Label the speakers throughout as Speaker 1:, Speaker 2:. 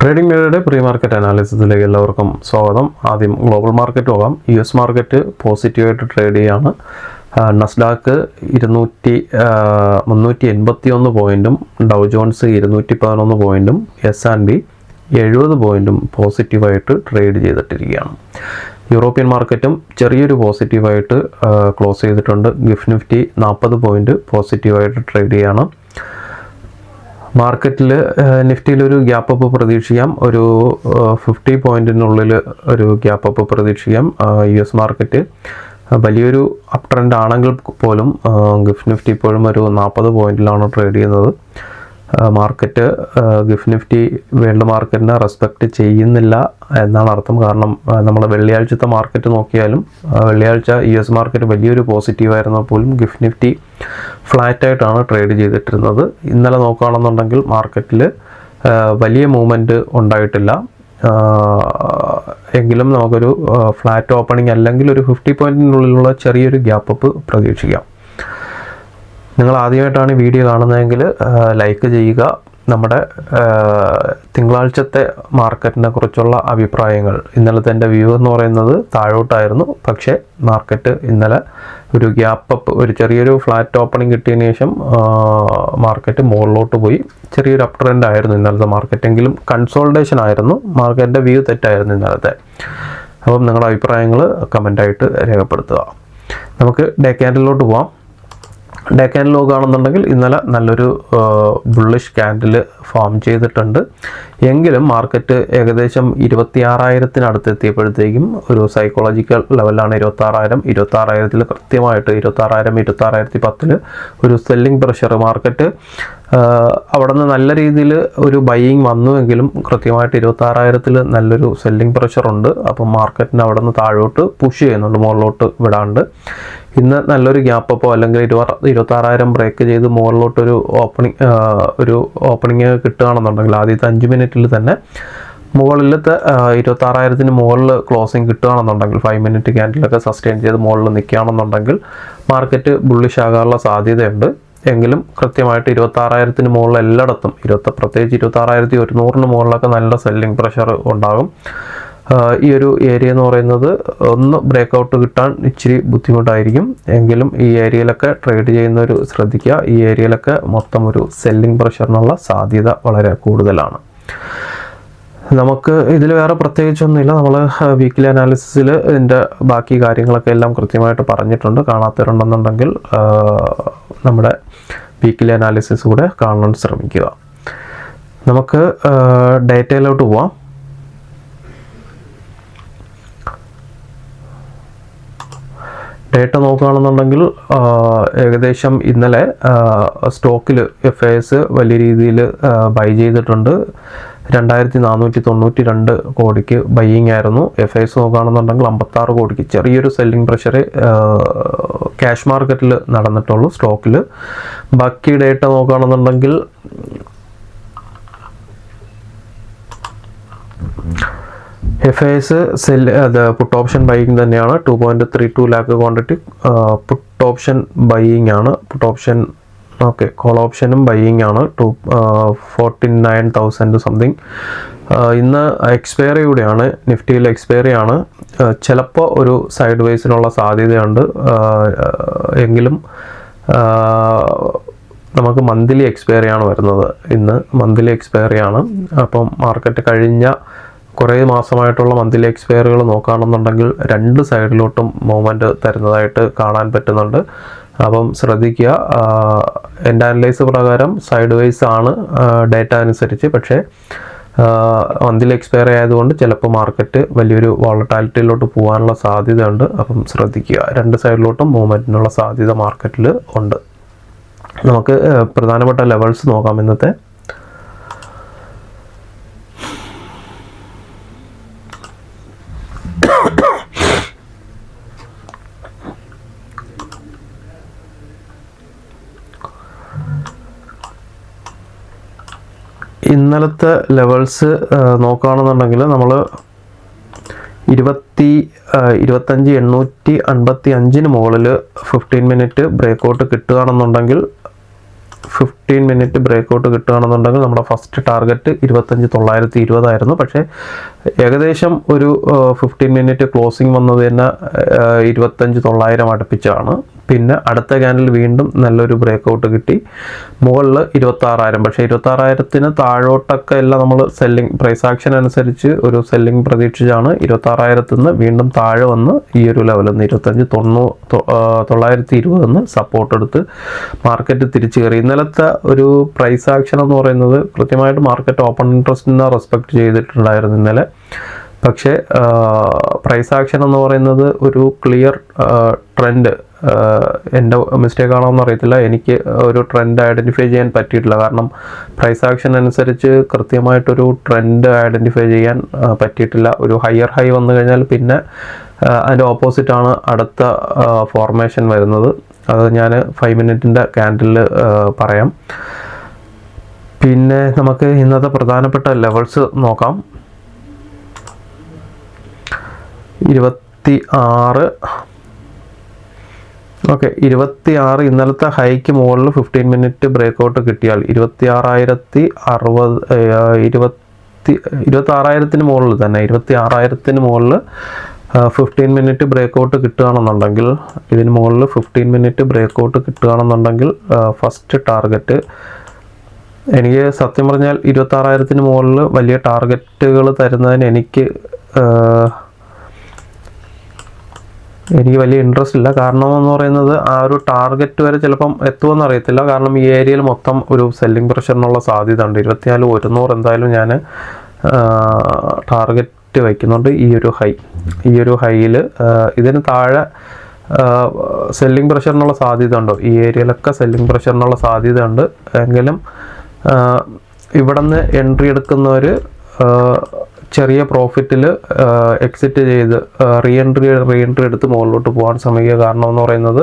Speaker 1: Trading മീഡിയയുടെ pre market അനാലിസിസിലേക്ക് എല്ലാവർക്കും സ്വാഗതം. ആദ്യം ഗ്ലോബൽ മാർക്കറ്റ് പോകാം. US മാർക്കറ്റ് പോസിറ്റീവായിട്ട് ട്രേഡ് ചെയ്യുകയാണ്. നസ്ഡാക്ക് 381 പോയിൻറ്റും ഡൗ ജോൺസ് 211 പോയിൻറ്റും S&P 70 പോയിൻറ്റും പോസിറ്റീവായിട്ട് ട്രേഡ് ചെയ്തിട്ടിരിക്കുകയാണ്. യൂറോപ്യൻ മാർക്കറ്റും ചെറിയൊരു പോസിറ്റീവായിട്ട് ക്ലോസ് ചെയ്തിട്ടുണ്ട്. ഗിഫ്റ്റ് നിഫ്റ്റി 40 പോയിൻറ്റ് പോസിറ്റീവായിട്ട് ട്രേഡ് ചെയ്യുകയാണ്. മാർക്കറ്റിൽ നിഫ്റ്റിയിലൊരു ഗ്യാപ്പ് അപ്പ് പ്രതീക്ഷിക്കാം. ഒരു 50 പോയിൻറ്റിനുള്ളിൽ ഒരു ഗ്യാപ്പ് അപ്പ് പ്രതീക്ഷിക്കാം. US മാർക്കറ്റ് വലിയൊരു അപ് ട്രെൻഡ് ആണെങ്കിൽ പോലും ഗിഫ്റ്റ് നിഫ്റ്റി ഇപ്പോഴും ഒരു 40 പോയിൻറ്റിലാണ് ട്രേഡ് ചെയ്യുന്നത്. മാർക്കറ്റ് ഗിഫ്റ്റ് നിഫ്റ്റി വേൾഡ് മാർക്കറ്റിനെ റെസ്പെക്റ്റ് ചെയ്യുന്നില്ല എന്നാണ് അർത്ഥം. കാരണം നമ്മൾ വെള്ളിയാഴ്ചത്തെ മാർക്കറ്റ് നോക്കിയാലും വെള്ളിയാഴ്ച US മാർക്കറ്റ് വലിയൊരു പോസിറ്റീവായിരുന്നാൽ പോലും ഗിഫ്റ്റ് നിഫ്റ്റി ഫ്ലാറ്റായിട്ടാണ് ട്രേഡ് ചെയ്തിട്ടിരുന്നത്. ഇന്നലെ നോക്കുകയാണെന്നുണ്ടെങ്കിൽ മാർക്കറ്റിൽ വലിയ മൂവ്മെൻറ്റ് ഉണ്ടായിട്ടില്ല. എങ്കിലും നമുക്കൊരു ഫ്ലാറ്റ് ഓപ്പണിംഗ് അല്ലെങ്കിൽ ഒരു 50 പോയിൻറ്റിനുള്ളിലുള്ള ചെറിയൊരു ഗ്യാപ്പ് അപ്പ് പ്രതീക്ഷിക്കാം. നിങ്ങൾ ആദ്യമായിട്ടാണ് ഈ വീഡിയോ കാണുന്നതെങ്കിൽ ലൈക്ക് ചെയ്യുക. നമ്മുടെ തിങ്കളാഴ്ചത്തെ മാർക്കറ്റിനെ കുറിച്ചുള്ള അഭിപ്രായങ്ങൾ, ഇന്നലത്തെ എൻ്റെ വ്യൂ എന്ന് പറയുന്നത് താഴോട്ടായിരുന്നു. പക്ഷേ മാർക്കറ്റ് ഇന്നലെ ഒരു ഗ്യാപ്പ് അപ്പ്, ഒരു ചെറിയൊരു ഫ്ലാറ്റ് ഓപ്പണിംഗ് കിട്ടിയതിന് ശേഷം മാർക്കറ്റ് മുകളിലോട്ട് പോയി. ചെറിയൊരു അപ് ട്രെൻഡ് ആയിരുന്നു ഇന്നലത്തെ മാർക്കറ്റ്. എങ്കിലും കൺസോൾട്ടേഷൻ ആയിരുന്നു. മാർക്കറ്റിൻ്റെ വ്യൂ തെറ്റായിരുന്നു ഇന്നലത്തെ. അപ്പം നിങ്ങളുടെ അഭിപ്രായങ്ങൾ കമൻ്റായിട്ട് രേഖപ്പെടുത്തുക. നമുക്ക് ഡേ ക്യാൻഡിലോട്ട് പോവാം. ഡേ ക്യാൻഡിൽ നോക്കുകയാണെന്നുണ്ടെങ്കിൽ ഇന്നലെ നല്ലൊരു ബുള്ളിഷ് ക്യാൻഡിൽ ഫോം ചെയ്തിട്ടുണ്ട്. എങ്കിലും മാർക്കറ്റ് ഏകദേശം 26,000 എത്തിയപ്പോഴത്തേക്കും ഒരു സൈക്കോളജിക്കൽ ലെവലാണ് 26,000. 26,000 കൃത്യമായിട്ട് 26,000 26,010 ഒരു സെല്ലിംഗ് പ്രഷർ. മാർക്കറ്റ് അവിടെ നിന്ന് നല്ല രീതിയിൽ ഒരു ബൈയിങ് വന്നുവെങ്കിലും കൃത്യമായിട്ട് 26,000 നല്ലൊരു സെല്ലിംഗ് പ്രഷറുണ്ട്. അപ്പം മാർക്കറ്റിന് അവിടെ നിന്ന് താഴോട്ട് പുഷ് ചെയ്യുന്നുണ്ട്, മുകളിലോട്ട് വിടാണ്ട്. ഇന്ന് നല്ലൊരു ഗ്യാപ്പ് അപ്പോ അല്ലെങ്കിൽ 26,000 ബ്രേക്ക് ചെയ്ത് മുകളിലോട്ടൊരു ഓപ്പണിങ് കിട്ടുകയാണെന്നുണ്ടെങ്കിൽ ആദ്യത്തെ 5 മിനിറ്റിൽ തന്നെ മുകളിലത്തെ 26,000 മുകളിൽ ക്ലോസിങ് കിട്ടുകയാണെന്നുണ്ടെങ്കിൽ 5 മിനിറ്റ് ക്യാൻഡിലൊക്കെ സസ്റ്റെയിൻ ചെയ്ത് മുകളിൽ നിൽക്കുകയാണെന്നുണ്ടെങ്കിൽ മാർക്കറ്റ് ബുള്ളിഷ് ആകാനുള്ള സാധ്യതയുണ്ട്. എങ്കിലും കൃത്യമായിട്ട് 26,000 മുകളിൽ എല്ലായിടത്തും പ്രത്യേകിച്ച് 26,100 മുകളിലൊക്കെ നല്ല സെല്ലിംഗ് പ്രഷർ ഉണ്ടാകും. ഈ ഒരു ഏരിയ എന്ന് പറയുന്നത് ഒന്ന് ബ്രേക്കൗട്ട് കിട്ടാൻ ഇച്ചിരി ബുദ്ധിമുട്ടായിരിക്കും. എങ്കിലും ഈ ഏരിയയിലൊക്കെ ട്രേഡ് ചെയ്യുന്നവർ ശ്രദ്ധിക്കുക. ഈ ഏരിയയിലൊക്കെ മൊത്തം ഒരു സെല്ലിംഗ് പ്രഷറിനുള്ള സാധ്യത വളരെ കൂടുതലാണ്. നമുക്ക് ഇതിൽ വേറെ പ്രത്യേകിച്ചൊന്നുമില്ല. നമ്മൾ വീക്കിലി അനാലിസിസിൽ ഇതിൻ്റെ ബാക്കി കാര്യങ്ങളൊക്കെ എല്ലാം കൃത്യമായിട്ട് പറഞ്ഞിട്ടുണ്ട്. കാണാത്തവരുണ്ടെന്നുണ്ടെങ്കിൽ നമ്മുടെ വീക്കിലി അനാലിസിസ് കൂടെ കാണാൻ ശ്രമിക്കുക. നമുക്ക് ഡേറ്റയിലോട്ട് പോവാം. ഡേറ്റ നോക്കുകയാണെന്നുണ്ടെങ്കിൽ ഏകദേശം ഇന്നലെ സ്റ്റോക്കിൽ FIS വലിയ രീതിയിൽ ബൈ ചെയ്തിട്ടുണ്ട്. 2,492 കോടിക്ക് ബൈയിങ് ആയിരുന്നു. FIS നോക്കുകയാണെന്നുണ്ടെങ്കിൽ 56 കോടിക്ക് ചെറിയൊരു സെല്ലിംഗ് പ്രഷർ ക്യാഷ് മാർക്കറ്റിൽ നടന്നിട്ടുള്ളൂ സ്റ്റോക്കിൽ. ബാക്കി ഡേറ്റ നോക്കുകയാണെന്നുണ്ടെങ്കിൽ FIS പുട്ട് ഓപ്ഷൻ ബൈയിങ് തന്നെയാണ്. 2.32 lakh quantity put option buying ആണ്. കോൾ ഓപ്ഷനും ബൈയിങ് ആണ്. 49,000 സംതിങ്. ഇന്ന് എക്സ്പയറി കൂടെയാണ്, നിഫ്റ്റിയിൽ എക്സ്പയറി ആണ്. ചിലപ്പോൾ ഒരു സൈഡ് വേസിനുള്ള സാധ്യതയുണ്ട്. എങ്കിലും നമുക്ക് മന്ത്ലി എക്സ്പയറി ആണ് വരുന്നത്. ഇന്ന് മന്ത്ലി എക്സ്പയറി ആണ്. അപ്പം മാർക്കറ്റ് കഴിഞ്ഞ കുറേ മാസമായിട്ടുള്ള മന്ത്ലി എക്സ്പയറികൾ നോക്കുകയാണെന്നുണ്ടെങ്കിൽ 2 സൈഡിലോട്ടും മൂവ്മെൻറ്റ് തരുന്നതായിട്ട് കാണാൻ പറ്റുന്നുണ്ട്. അപ്പം ശ്രദ്ധിക്കുക. എൻ്റെ അനലൈസ് പ്രകാരം സൈഡ് വൈസ് ആണ് ഡേറ്റ അനുസരിച്ച്. പക്ഷേ മന്ത്ലി എക്സ്പയറി ആയതുകൊണ്ട് ചിലപ്പോൾ മാർക്കറ്റ് വലിയൊരു വോളറ്റാലിറ്റിയിലോട്ട് പോകാനുള്ള സാധ്യതയുണ്ട്. അപ്പം ശ്രദ്ധിക്കുക. 2 സൈഡിലോട്ടും മൂവ്മെൻറ്റിനുള്ള സാധ്യത മാർക്കറ്റിൽ ഉണ്ട്. നമുക്ക് പ്രധാനപ്പെട്ട ലെവൽസ് നോക്കാം ഇന്നത്തെ. ഇന്നലത്തെ ലെവൽസ് നോക്കുകയാണെന്നുണ്ടെങ്കിൽ നമ്മൾ 25,855 മുകളിൽ 15 മിനിറ്റ് ബ്രേക്കൗട്ട് കിട്ടുകയാണെന്നുണ്ടെങ്കിൽ 15 മിനിറ്റ് ബ്രേക്കൗട്ട് കിട്ടുകയാണെന്നുണ്ടെങ്കിൽ നമ്മുടെ ഫസ്റ്റ് ടാർഗറ്റ് 25,920 ആയിരുന്നു. പക്ഷേ ഏകദേശം ഒരു 15 മിനിറ്റ് ക്ലോസിംഗ് വന്നത് തന്നെ 25,900 അടുപ്പിച്ചാണ്. പിന്നെ അടുത്ത ക്യാൻഡിൽ വീണ്ടും നല്ലൊരു ബ്രേക്കൗട്ട് കിട്ടി, മുകളിൽ 26,000. പക്ഷേ 26,000 താഴോട്ടൊക്കെ എല്ലാം നമ്മൾ സെല്ലിംഗ് പ്രൈസ് ആക്ഷൻ അനുസരിച്ച് ഒരു സെല്ലിംഗ് പ്രതീക്ഷിച്ചാണ് 26,000 വീണ്ടും താഴെ വന്ന് ഈ ഒരു ലെവലിൽ നിന്ന് 25,920 സപ്പോർട്ട് എടുത്ത് മാർക്കറ്റ് തിരിച്ചു കയറി. ഇന്നലത്തെ ഒരു പ്രൈസ് ആക്ഷൻ എന്ന് പറയുന്നത് കൃത്യമായിട്ട് മാർക്കറ്റ് ഓപ്പൺ ഇൻട്രസ്റ്റിനെ റെസ്പെക്ട് ചെയ്തിട്ടുണ്ടായിരുന്നു ഇന്നലെ. പക്ഷേ പ്രൈസ് ആക്ഷൻ എന്ന് പറയുന്നത് ഒരു ക്ലിയർ ട്രെൻഡ്, എൻ്റെ മിസ്റ്റേക്ക് ആണോ എന്ന് അറിയത്തില്ല, എനിക്ക് ഒരു ട്രെൻഡ് ഐഡൻറ്റിഫൈ ചെയ്യാൻ പറ്റിയിട്ടില്ല. കാരണം പ്രൈസ് ആക്ഷൻ അനുസരിച്ച് കൃത്യമായിട്ടൊരു ട്രെൻഡ് ഐഡൻറ്റിഫൈ ചെയ്യാൻ പറ്റിയിട്ടില്ല. ഒരു ഹയർ ഹൈ വന്നു കഴിഞ്ഞാൽ പിന്നെ അതിൻ്റെ ഓപ്പോസിറ്റാണ് അടുത്ത ഫോർമേഷൻ വരുന്നത്. അത് ഞാൻ 5 മിനിറ്റിൻ്റെ ക്യാൻഡിൽ പറയാം. പിന്നെ നമുക്ക് ഇന്നത്തെ പ്രധാനപ്പെട്ട ലെവൽസ് നോക്കാം. 26 ഓക്കെ, 26 ഇന്നലത്തെ ഹൈക്ക് മുകളിൽ 15 മിനിറ്റ് ബ്രേക്കൗട്ട് കിട്ടിയാൽ 26,000 മുകളിൽ തന്നെ 26,000 മുകളിൽ 15 മിനിറ്റ് ബ്രേക്കൗട്ട് കിട്ടുകയാണെന്നുണ്ടെങ്കിൽ, ഇതിന് മുകളിൽ 15 മിനിറ്റ് ബ്രേക്കൗട്ട് കിട്ടുകയാണെന്നുണ്ടെങ്കിൽ ഫസ്റ്റ് ടാർഗറ്റ് എനിക്ക് സത്യം പറഞ്ഞാൽ 26,000 മുകളിൽ വലിയ ടാർഗറ്റുകൾ തരുന്നതിന് എനിക്ക് വലിയ ഇൻട്രസ്റ്റ് ഇല്ല. കാരണം എന്ന് പറയുന്നത് ആ ഒരു ടാർഗറ്റ് വരെ ചിലപ്പം എത്തുമെന്ന് അറിയത്തില്ല. കാരണം ഈ ഏരിയയിൽ മൊത്തം ഒരു സെല്ലിംഗ് പ്രഷറിനുള്ള സാധ്യത ഉണ്ട്. 24,100 എന്തായാലും ഞാൻ ടാർഗറ്റ് വയ്ക്കുന്നുണ്ട്. ഈ ഒരു ഹൈയിൽ ഇതിന് താഴെ സെല്ലിംഗ് പ്രഷറിനുള്ള സാധ്യത ഉണ്ടോ? ഈ ഏരിയയിലൊക്കെ സെല്ലിംഗ് പ്രഷറിനുള്ള സാധ്യത ഉണ്ട്. എങ്കിലും ഇവിടെ നിന്ന് എൻട്രി എടുക്കുന്നവർ ചെറിയ പ്രോഫിറ്റിൽ എക്സിറ്റ് ചെയ്ത് റീ എൻട്രി എടുത്ത് മുകളിലോട്ട് പോകാൻ ശ്രമിക്കുക. കാരണം എന്ന് പറയുന്നത്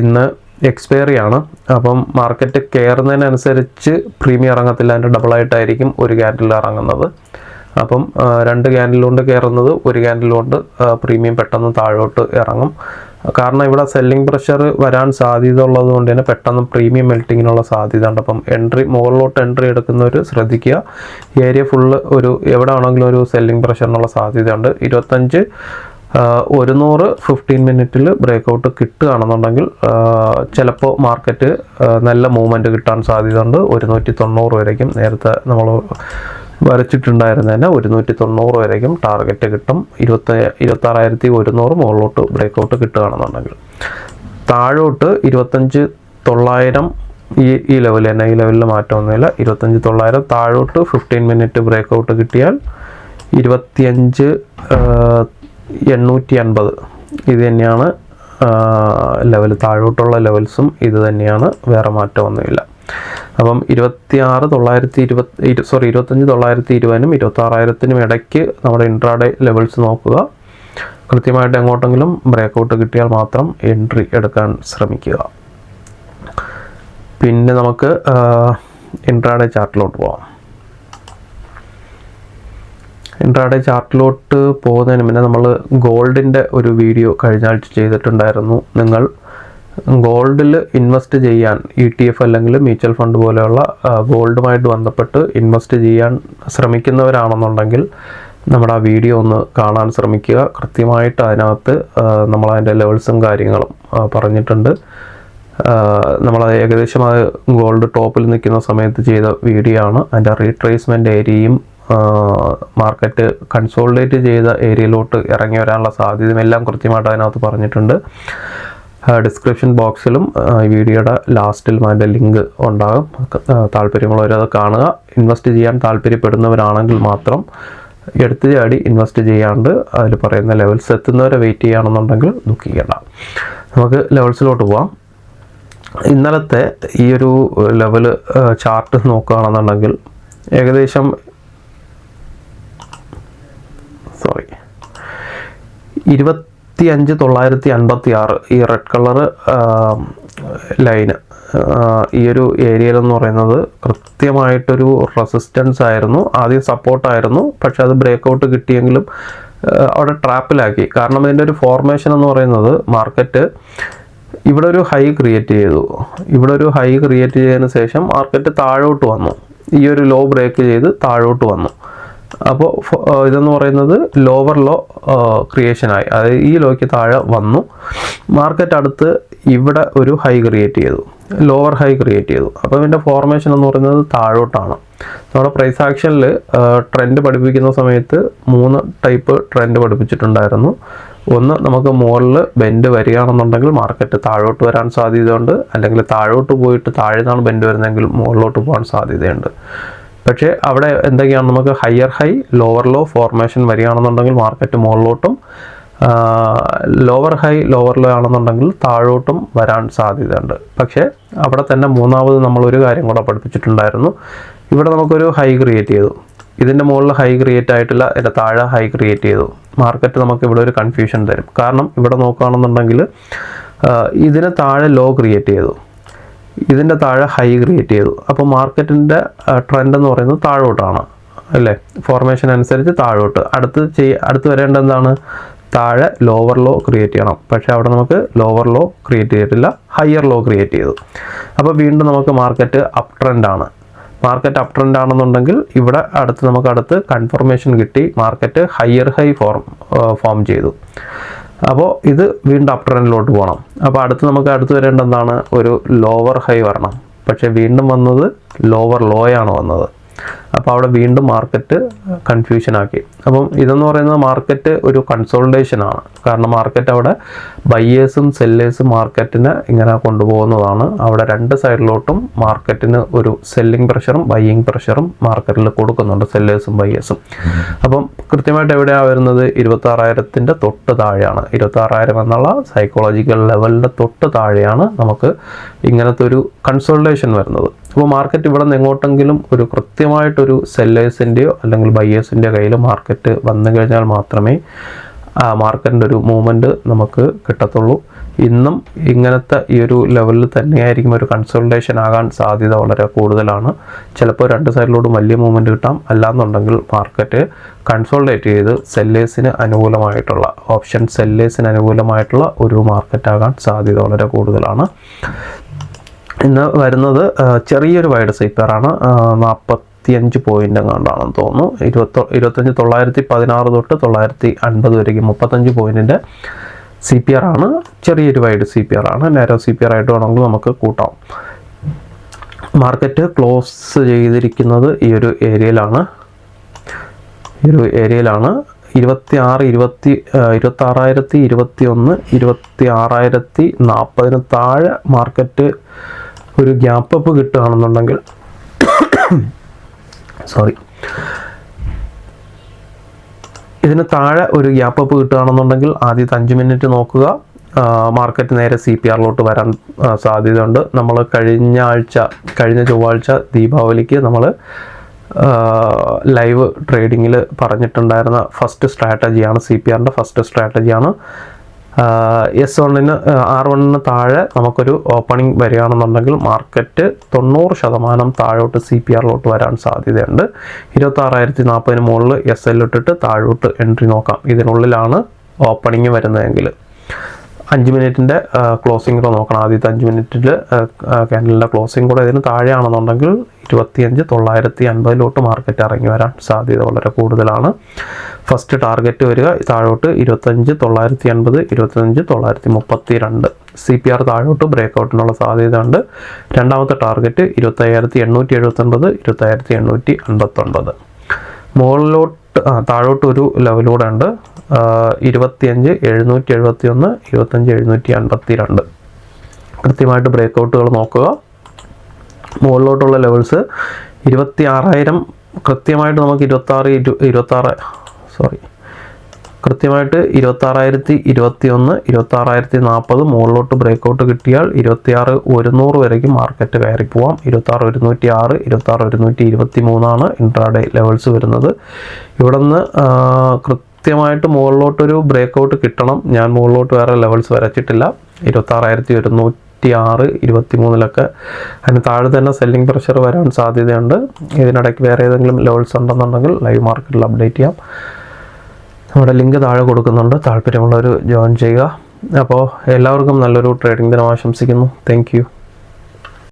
Speaker 1: ഇന്ന് എക്സ്പയറി ആണ്. അപ്പം മാർക്കറ്റ് കയറുന്നതിനനുസരിച്ച് പ്രീമിയം ഇറങ്ങത്തില്ല, അതിൻ്റെ ഡബിളായിട്ടായിരിക്കും ഒരു ക്യാൻഡിൽ ഇറങ്ങുന്നത്. അപ്പം 2 ക്യാൻഡിലുകൊണ്ട് കയറുന്നത് 1 ക്യാൻഡിലുകൊണ്ട് പ്രീമിയം പെട്ടെന്ന് താഴോട്ട് ഇറങ്ങും. കാരണം ഇവിടെ സെല്ലിംഗ് പ്രഷർ വരാൻ സാധ്യത ഉള്ളത് കൊണ്ട് തന്നെ പെട്ടെന്ന് പ്രീമിയം മെൽറ്റിങ്ങിനുള്ള സാധ്യത ഉണ്ട്. അപ്പം മുകളിലോട്ട് എൻട്രി എടുക്കുന്നവർ ശ്രദ്ധിക്കുക. ഏരിയ ഫുള്ള് എവിടെ ആണെങ്കിലും ഒരു സെല്ലിംഗ് പ്രഷറിനുള്ള സാധ്യതയുണ്ട്. 25,100 15 മിനിറ്റിൽ ബ്രേക്കൗട്ട് കിട്ടുകയാണെന്നുണ്ടെങ്കിൽ ചിലപ്പോൾ മാർക്കറ്റ് നല്ല മൂവ്മെൻറ്റ് കിട്ടാൻ സാധ്യതയുണ്ട്. 190 വരയ്ക്കും നേരത്തെ നമ്മൾ വരച്ചിട്ടുണ്ടായിരുന്നതിന് 190 വരയ്ക്കും ടാർഗറ്റ് കിട്ടും. 26,100 മുകളിലോട്ട് ബ്രേക്കൗട്ട് കിട്ടുകയാണെന്നുണ്ടെങ്കിൽ. താഴോട്ട് 25,900 ഈ ലെവൽ തന്നെ, ഈ ലെവലിൽ മാറ്റമൊന്നുമില്ല. 25,900 താഴോട്ട് 15 മിനിറ്റ് ബ്രേക്കൗട്ട് കിട്ടിയാൽ 25,850 ഇത് തന്നെയാണ് ലെവൽ. താഴോട്ടുള്ള ലെവൽസും ഇത് തന്നെയാണ്, വേറെ മാറ്റമൊന്നുമില്ല. അപ്പം 25,920നും 26,000നും ഇടയ്ക്ക് നമ്മുടെ ഇൻട്രാഡേ ലെവൽസ് നോക്കുക. കൃത്യമായിട്ട് എങ്ങോട്ടെങ്കിലും ബ്രേക്കൗട്ട് കിട്ടിയാൽ മാത്രം എൻട്രി എടുക്കാൻ ശ്രമിക്കുക. പിന്നെ നമുക്ക് ഇൻട്രാഡേ ചാർട്ടിലോട്ട് പോകാം. ഇൻട്രാഡേ ചാർട്ടിലോട്ട് പോകുന്നതിന് മുന്നേ നമ്മൾ ഗോൾഡിൻ്റെ ഒരു വീഡിയോ കഴിഞ്ഞ ആഴ്ച ചെയ്തിട്ടുണ്ടായിരുന്നു. നിങ്ങൾ ഗോൾഡിൽ ഇൻവെസ്റ്റ് ചെയ്യാൻ ETF അല്ലെങ്കിൽ മ്യൂച്വൽ ഫണ്ട് പോലെയുള്ള ഗോൾഡുമായിട്ട് ബന്ധപ്പെട്ട് ഇൻവെസ്റ്റ് ചെയ്യാൻ ശ്രമിക്കുന്നവരാണെന്നുണ്ടെങ്കിൽ നമ്മുടെ ആ വീഡിയോ ഒന്ന് കാണാൻ ശ്രമിക്കുക. കൃത്യമായിട്ട് അതിനകത്ത് നമ്മളതിൻ്റെ ലെവൽസും കാര്യങ്ങളും പറഞ്ഞിട്ടുണ്ട്. നമ്മളത് ഏകദേശം അത് ഗോൾഡ് ടോപ്പിൽ നിൽക്കുന്ന സമയത്ത് ചെയ്ത വീഡിയോ ആണ്. അതിൻ്റെ റീട്രേസ്മെൻറ്റ് ഏരിയയും മാർക്കറ്റ് കൺസോളിഡേറ്റ് ചെയ്ത ഏരിയയിലോട്ട് ഇറങ്ങി വരാനുള്ള സാധ്യതയും എല്ലാം കൃത്യമായിട്ട് അതിനകത്ത് പറഞ്ഞിട്ടുണ്ട്. ഡിസ്ക്രിപ്ഷൻ ബോക്സിലും ഈ വീഡിയോയുടെ ലാസ്റ്റിലും അതിൻ്റെ ലിങ്ക് ഉണ്ടാകും. താല്പര്യമുള്ളവരത് കാണുക. ഇൻവെസ്റ്റ് ചെയ്യാൻ താല്പര്യപ്പെടുന്നവരാണെങ്കിൽ മാത്രം എടുത്തു ചാടി ഇൻവെസ്റ്റ് ചെയ്യാണ്ട് അതിൽ പറയുന്ന ലെവൽസ് എത്തുന്നവരെ വെയിറ്റ് ചെയ്യുകയാണെന്നുണ്ടെങ്കിൽ ദുഃഖിക്കേണ്ട. നമുക്ക് ലെവൽസിലോട്ട് പോവാം. ഇന്നലത്തെ ഈ ഒരു ലെവൽ ചാർട്ട് നോക്കുകയാണെന്നുണ്ടെങ്കിൽ ഏകദേശം 25,956 ഈ റെഡ് കളർ ലൈന് ഈ ഒരു ഏരിയയിലെന്ന് പറയുന്നത് കൃത്യമായിട്ടൊരു റെസിസ്റ്റൻസ് ആയിരുന്നു. ആദ്യം സപ്പോർട്ടായിരുന്നു, പക്ഷെ അത് ബ്രേക്കൗട്ട് കിട്ടിയെങ്കിലും അവിടെ ട്രാപ്പിലാക്കി. കാരണം ഇതിൻ്റെ ഒരു ഫോർമേഷൻ എന്ന് പറയുന്നത് മാർക്കറ്റ് ഇവിടെ ഒരു ഹൈ ക്രിയേറ്റ് ചെയ്തതിന് ശേഷം മാർക്കറ്റ് താഴോട്ട് വന്നു, ഈ ഒരു ലോ ബ്രേക്ക് ചെയ്ത് താഴോട്ട് വന്നു. അപ്പോൾ ഇതെന്ന് പറയുന്നത് ലോവർ ലോ ക്രിയേഷനായി, അതായത് ഈ ലോയ്ക്ക് താഴെ വന്നു. മാർക്കറ്റ് അടുത്ത് ഇവിടെ ഒരു ഹൈ ക്രിയേറ്റ് ചെയ്തു, ലോവർ ഹൈ ക്രിയേറ്റ് ചെയ്തു. അപ്പോൾ ഇതിൻ്റെ ഫോർമേഷൻ എന്ന് പറയുന്നത് താഴോട്ടാണ്. നമ്മുടെ പ്രൈസ് ആക്ഷനിൽ ട്രെൻഡ് പഠിപ്പിക്കുന്ന സമയത്ത് 3 ടൈപ്പ് ട്രെൻഡ് പഠിപ്പിച്ചിട്ടുണ്ടായിരുന്നു. ഒന്ന്, നമുക്ക് മുകളിൽ ബെൻഡ് വരികയാണെന്നുണ്ടെങ്കിൽ മാർക്കറ്റ് താഴോട്ട് വരാൻ സാധ്യതയുണ്ട്, അല്ലെങ്കിൽ താഴോട്ട് പോയിട്ട് താഴെ നിന്നാണ് ബെൻഡ് വരുന്നതെങ്കിൽ മുകളിലോട്ട് പോകാൻ സാധ്യതയുണ്ട്. പക്ഷേ അവിടെ എന്തൊക്കെയാണ്, നമുക്ക് higher high lower low formation വരികയാണെന്നുണ്ടെങ്കിൽ മാർക്കറ്റ് മുകളിലോട്ടും, ലോവർ ഹൈ ലോവർ ലോ ആണെന്നുണ്ടെങ്കിൽ താഴോട്ടും വരാൻ സാധ്യതയുണ്ട്. പക്ഷേ അവിടെ തന്നെ മൂന്നാമത് നമ്മളൊരു കാര്യം കൂടെ പഠിപ്പിച്ചിട്ടുണ്ടായിരുന്നു. ഇവിടെ നമുക്കൊരു ഹൈ ക്രിയേറ്റ് ചെയ്തു, ഇതിൻ്റെ മുകളിൽ ഹൈ ക്രിയേറ്റ് ആയിട്ടില്ല, ഇതിൻ്റെ താഴെ ഹൈ ക്രിയേറ്റ് ചെയ്തു. മാർക്കറ്റ് നമുക്ക് ഇവിടെ ഒരു കൺഫ്യൂഷൻ തരും. കാരണം ഇവിടെ നോക്കുകയാണെന്നുണ്ടെങ്കിൽ ഇതിന് താഴെ ലോ ക്രിയേറ്റ് ചെയ്തു, ഇതിൻ്റെ താഴെ ഹൈ ക്രിയേറ്റ് ചെയ്തു. അപ്പോൾ മാർക്കറ്റിൻ്റെ ട്രെൻഡ് എന്ന് പറയുന്നത് താഴോട്ടാണ് അല്ലേ, ഫോർമേഷൻ അനുസരിച്ച് താഴോട്ട്. അടുത്ത് വരേണ്ട എന്താണ്, താഴെ ലോവർ ലോ ക്രിയേറ്റ് ചെയ്യണം. പക്ഷേ അവിടെ നമുക്ക് ലോവർ ലോ ക്രിയേറ്റ് ചെയ്തിട്ടില്ല, ഹയർ ലോ ക്രിയേറ്റ് ചെയ്തു. അപ്പോൾ വീണ്ടും നമുക്ക് മാർക്കറ്റ് അപ് ട്രെൻഡാണ്. മാർക്കറ്റ് അപ് ട്രെൻഡ് ആണെന്നുണ്ടെങ്കിൽ ഇവിടെ നമുക്ക് കൺഫർമേഷൻ കിട്ടി, മാർക്കറ്റ് ഹയർ ഹൈ ഫോം ചെയ്തു. അപ്പോൾ ഇത് വീണ്ടും അപ് ട്രെൻഡിലോട്ട് പോകണം. അപ്പോൾ നമുക്ക് വരേണ്ട എന്താണ്, ഒരു ലോവർ ഹൈ വരണം. പക്ഷേ വീണ്ടും വന്നത് ലോവർ ലോയാണ് വന്നത്. അപ്പോൾ അവിടെ വീണ്ടും മാർക്കറ്റ് കൺഫ്യൂഷനാക്കി. അപ്പം ഇതെന്ന് പറയുന്നത് മാർക്കറ്റ് ഒരു കൺസോൾട്ടേഷനാണ്. കാരണം മാർക്കറ്റ് അവിടെ ബയ്യേഴ്സും സെല്ലേഴ്സും മാർക്കറ്റിനെ ഇങ്ങനെ കൊണ്ടുപോകുന്നതാണ്. അവിടെ രണ്ട് സൈഡിലോട്ടും മാർക്കറ്റിന് ഒരു സെല്ലിംഗ് പ്രഷറും ബയ്യിങ് പ്രഷറും മാർക്കറ്റിൽ കൊടുക്കുന്നുണ്ട്, സെല്ലേഴ്സും ബയ്യേഴ്സും. അപ്പം കൃത്യമായിട്ട് എവിടെയാണ് വരുന്നത്, 26,000 തൊട്ട് താഴെയാണ്. 26,000 എന്നുള്ള സൈക്കോളജിക്കൽ ലെവലിൻ്റെ തൊട്ട് താഴെയാണ് നമുക്ക് ഇങ്ങനത്തെ ഒരു കൺസോൾട്ടേഷൻ വരുന്നത്. അപ്പോൾ മാർക്കറ്റ് ഇവിടെ നിന്ന് എങ്ങോട്ടെങ്കിലും ഒരു കൃത്യമായിട്ടൊരു സെല്ലേഴ്സിൻ്റെയോ അല്ലെങ്കിൽ ബയ്യേഴ്സിൻ്റെയോ കയ്യിൽ മാർക്കറ്റ് വന്നു കഴിഞ്ഞാൽ മാത്രമേ മാർക്കറ്റിൻ്റെ ഒരു മൂവ്മെൻറ്റ് നമുക്ക് കിട്ടത്തുള്ളൂ. ഇന്നും ഇങ്ങനത്തെ ഈ ഒരു ലെവലിൽ തന്നെയായിരിക്കും ഒരു കൺസോൾട്ടേഷൻ ആകാൻ സാധ്യത വളരെ കൂടുതലാണ്. ചിലപ്പോൾ രണ്ട് സൈഡിലോട്ടും വലിയ മൂവ്മെൻറ്റ് കിട്ടാം, അല്ലാന്നുണ്ടെങ്കിൽ മാർക്കറ്റ് കൺസോൾട്ടേറ്റ് ചെയ്ത് സെല്ലേഴ്സിന് അനുകൂലമായിട്ടുള്ള സെല്ലേഴ്സിന് അനുകൂലമായിട്ടുള്ള ഒരു മാർക്കറ്റ് ആകാൻ സാധ്യത വളരെ കൂടുതലാണ്. ഇന്ന് വരുന്നത് ചെറിയൊരു വൈഡ് സൈപ്പറാണ്, 45 പോയിൻ്റ് എങ്ങാണ്ടാണെന്ന് തോന്നുന്നു. 25,916 തൊട്ട് 950 വരെയും 35 പോയിൻറ്റിൻ്റെ CPR ആണ്. ചെറിയൊരു വൈഡ് CPR ആണ്. നാരോ CPR ആയിട്ട് വേണമെങ്കിൽ നമുക്ക് കൂട്ടാം. മാർക്കറ്റ് ക്ലോസ് ചെയ്തിരിക്കുന്നത് ഈ ഒരു ഏരിയയിലാണ്. 26,021, 26,040 താഴെ മാർക്കറ്റ് ഒരു ഗ്യാപ്പ് അപ്പ് കിട്ടുകയാണെന്നുണ്ടെങ്കിൽ ഇതിന് താഴെ ഒരു ഗ്യാപ്പ് അപ്പ് കിട്ടുകയാണെന്നുണ്ടെങ്കിൽ ആദ്യത്തെ 5 മിനിറ്റ് നോക്കുക. മാർക്കറ്റ് നേരെ CPRലോട്ട് വരാൻ സാധ്യതയുണ്ട്. നമ്മൾ കഴിഞ്ഞ ചൊവ്വാഴ്ച ദീപാവലിക്ക് നമ്മൾ ലൈവ് ട്രേഡിങ്ങിൽ പറഞ്ഞിട്ടുണ്ടായിരുന്ന ഫസ്റ്റ് സ്ട്രാറ്റജിയാണ്, CPRൻ്റെ ഫസ്റ്റ് സ്ട്രാറ്റജിയാണ്. R1 താഴെ നമുക്കൊരു ഓപ്പണിംഗ് വരികയാണെന്നുണ്ടെങ്കിൽ മാർക്കറ്റ് 90% താഴോട്ട് CPRലോട്ട് വരാൻ സാധ്യതയുണ്ട്. 26,040 മുകളിൽ SL ഇട്ടിട്ട് താഴോട്ട് എൻട്രി നോക്കാം. ഇതിനുള്ളിലാണ് ഓപ്പണിംഗ് വരുന്നതെങ്കിൽ 5 മിനിറ്റിൻ്റെ ക്ലോസിംഗ് കൂടെ നോക്കണം. ആദ്യത്തെ 5 മിനിറ്റിൽ ക്യാൻഡലിൻ്റെ ക്ലോസിംഗ് കൂടെ ഇതിന് താഴെയാണെന്നുണ്ടെങ്കിൽ 25,950 മാർക്കറ്റ് ഇറങ്ങി വരാൻ സാധ്യത വളരെ കൂടുതലാണ്. ഫസ്റ്റ് ടാർഗറ്റ് വരിക താഴോട്ട് 25,980, 25,932. CPR താഴോട്ട് ബ്രേക്കൗട്ടിനുള്ള സാധ്യതയുണ്ട്. രണ്ടാമത്തെ ടാർഗറ്റ് 25,879, 25,859. മുകളിലോട്ട് താഴോട്ട് ഒരു ലെവലൂടെ ഉണ്ട്, 25,771, 25,752. കൃത്യമായിട്ട് ബ്രേക്കൗട്ടുകൾ നോക്കുക. മുകളിലോട്ടുള്ള ലെവൽസ് 26,000 കൃത്യമായിട്ട് നമുക്ക് 26,021, 26,040 മുകളിലോട്ട് ബ്രേക്കൗട്ട് കിട്ടിയാൽ 26,100 വരേക്കും മാർക്കറ്റ് കയറി പോവാം. 26,106, 26,123 ഇൻട്രാഡേ ലെവൽസ് വരുന്നത്. ഇവിടെ നിന്ന് കൃത്യമായിട്ട് മുകളിലോട്ടൊരു ബ്രേക്കൗട്ട് കിട്ടണം. ഞാൻ മുകളിലോട്ട് വേറെ ലെവൽസ് വരച്ചിട്ടില്ല. 26,106, 23 അതിന് താഴെ തന്നെ സെല്ലിംഗ് പ്രഷർ വരാൻ സാധ്യതയുണ്ട്. ഇതിനിടയ്ക്ക് വേറെ ഏതെങ്കിലും ലെവൽസ് ഉണ്ടെന്നുണ്ടെങ്കിൽ ലൈവ് മാർക്കറ്റിൽ അപ്ഡേറ്റ് ചെയ്യാം. നമ്മുടെ ലിങ്ക് താഴെ കൊടുക്കുന്നുണ്ട്, താല്പര്യമുള്ളവർ ജോയിൻ ചെയ്യുക. അപ്പോൾ എല്ലാവർക്കും നല്ലൊരു ട്രേഡിംഗ് ദിനം ആശംസിക്കുന്നു. Thank you.